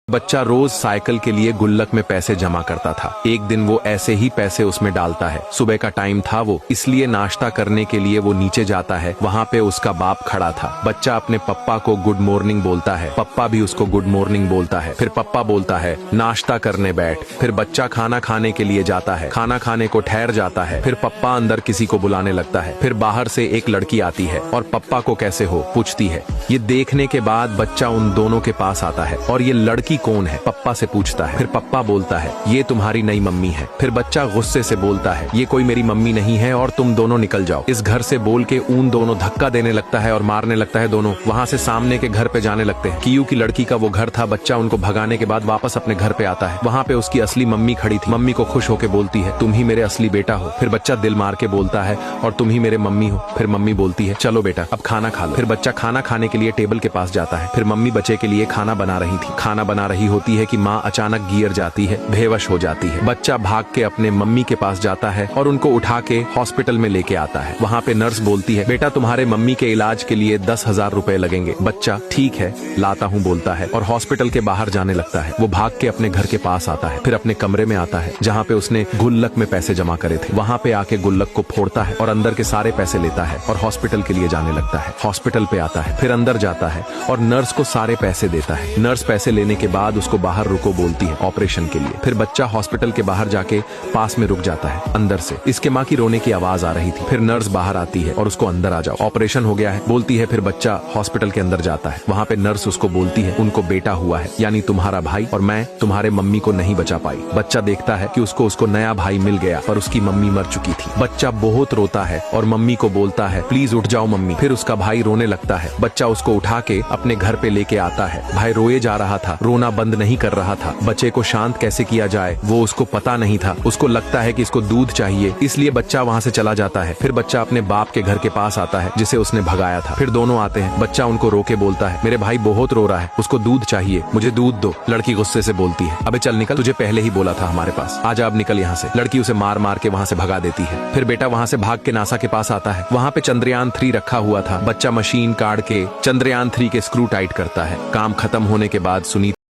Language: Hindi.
बच्चा रोज साइकिल के लिए गुल्लक में पैसे जमा करता था। एक दिन वो ऐसे ही पैसे उसमें डालता है। सुबह का टाइम था, वो इसलिए नाश्ता करने के लिए वो नीचे जाता है। वहाँ पे उसका बाप खड़ा था। बच्चा अपने पप्पा को गुड मॉर्निंग बोलता है। पप्पा भी उसको गुड मॉर्निंग बोलता है। फिर पप्पा बोलता है नाश्ता करने बैठ। फिर बच्चा खाना खाने के लिए जाता है। खाना खाने को ठहर जाता है। फिर पप्पा अंदर किसी को बुलाने लगता है। फिर बाहर से एक लड़की आती है और पप्पा को कैसे हो पूछती है। ये देखने के बाद बच्चा उन दोनों के पास आता है और ये लड़की कौन है पप्पा से पूछता है। फिर पप्पा बोलता है ये तुम्हारी नई मम्मी है। फिर बच्चा गुस्से से बोलता है ये कोई मेरी मम्मी नहीं है और तुम दोनों निकल जाओ इस घर से बोल के उन दोनों धक्का देने लगता है और मारने लगता है। दोनों वहाँ से सामने के घर पे जाने लगते हैं। कियू की लड़की का वो घर था। बच्चा उनको भगाने के बाद वापस अपने घर पे आता है। वहाँ पे उसकी असली मम्मी खड़ी थी। मम्मी को खुश होकर बोलती है तुम ही मेरे असली बेटा हो। फिर बच्चा दिल मार के बोलता है और तुम ही मेरे मम्मी हो। फिर मम्मी बोलती है चलो बेटा अब खाना खा लो। फिर बच्चा खाना खाने के लिए टेबल के पास जाता है। फिर मम्मी बच्चे के लिए खाना बना रही थी। खाना बना रही होती है कि माँ अचानक गिर जाती है, बेहोश हो जाती है। बच्चा भाग के अपने मम्मी के पास जाता है और उनको उठा के हॉस्पिटल में लेके आता है। वहाँ पे नर्स बोलती है बेटा तुम्हारे मम्मी के इलाज के लिए 10,000 रुपए लगेंगे। बच्चा ठीक है लाता हूँ बोलता है और हॉस्पिटल के बाहर जाने लगता है। वो भाग के अपने घर के पास आता है। फिर अपने कमरे में आता है जहाँ पे उसने गुल्लक में पैसे जमा करे थे। वहाँ पे आके गुल्लक को फोड़ता है और अंदर के सारे पैसे लेता है और हॉस्पिटल के लिए जाने लगता है। हॉस्पिटल पे आता है, फिर अंदर जाता है और नर्स को सारे पैसे देता है। नर्स पैसे लेने के बाद उसको बाहर रुको बोलती है ऑपरेशन के लिए। फिर बच्चा हॉस्पिटल के बाहर जाके पास में रुक जाता है। अंदर से इसके माँ की रोने की आवाज आ रही थी। फिर नर्स बाहर आती है और उसको अंदर आ जाओ ऑपरेशन हो गया है बोलती है। फिर बच्चा हॉस्पिटल के अंदर जाता है। वहाँ पे नर्स उसको बोलती है उनको बेटा हुआ है यानी तुम्हारा भाई और मैं तुम्हारे मम्मी को नहीं बचा पाई। बच्चा देखता है कि उसको नया भाई मिल गया पर उसकी मम्मी मर चुकी थी। बच्चा बहुत रोता है और मम्मी को बोलता है प्लीज उठ जाओ मम्मी। फिर उसका भाई रोने लगता है। बच्चा उसको उठा के अपने घर पे लेके आता है। भाई रोए जा रहा था, रोना बंद नहीं कर रहा था। बच्चे को शांत कैसे किया जाए वो उसको पता नहीं था। उसको लगता है कि इसको दूध चाहिए इसलिए बच्चा वहाँ से चला जाता है। फिर बच्चा अपने बाप के घर के पास आता है जिसे उसने भगाया था। फिर दोनों आते हैं। बच्चा उनको रोके बोलता है मेरे भाई बहुत रो रहा है, उसको दूध चाहिए, मुझे दूध दो। लड़की गुस्से से बोलती है अबे चल निकल, तुझे पहले ही बोला था हमारे पास, आजा अब निकल यहाँ से। लड़की उसे मार मार के वहाँ से भगा देती है। फिर बेटा वहाँ से भाग के नासा के पास आता है। वहाँ पे चंद्रयान 3 रखा हुआ था। बच्चा मशीन काट के चंद्रयान 3 के स्क्रू टाइट करता है। काम खत्म होने के बाद सुनीता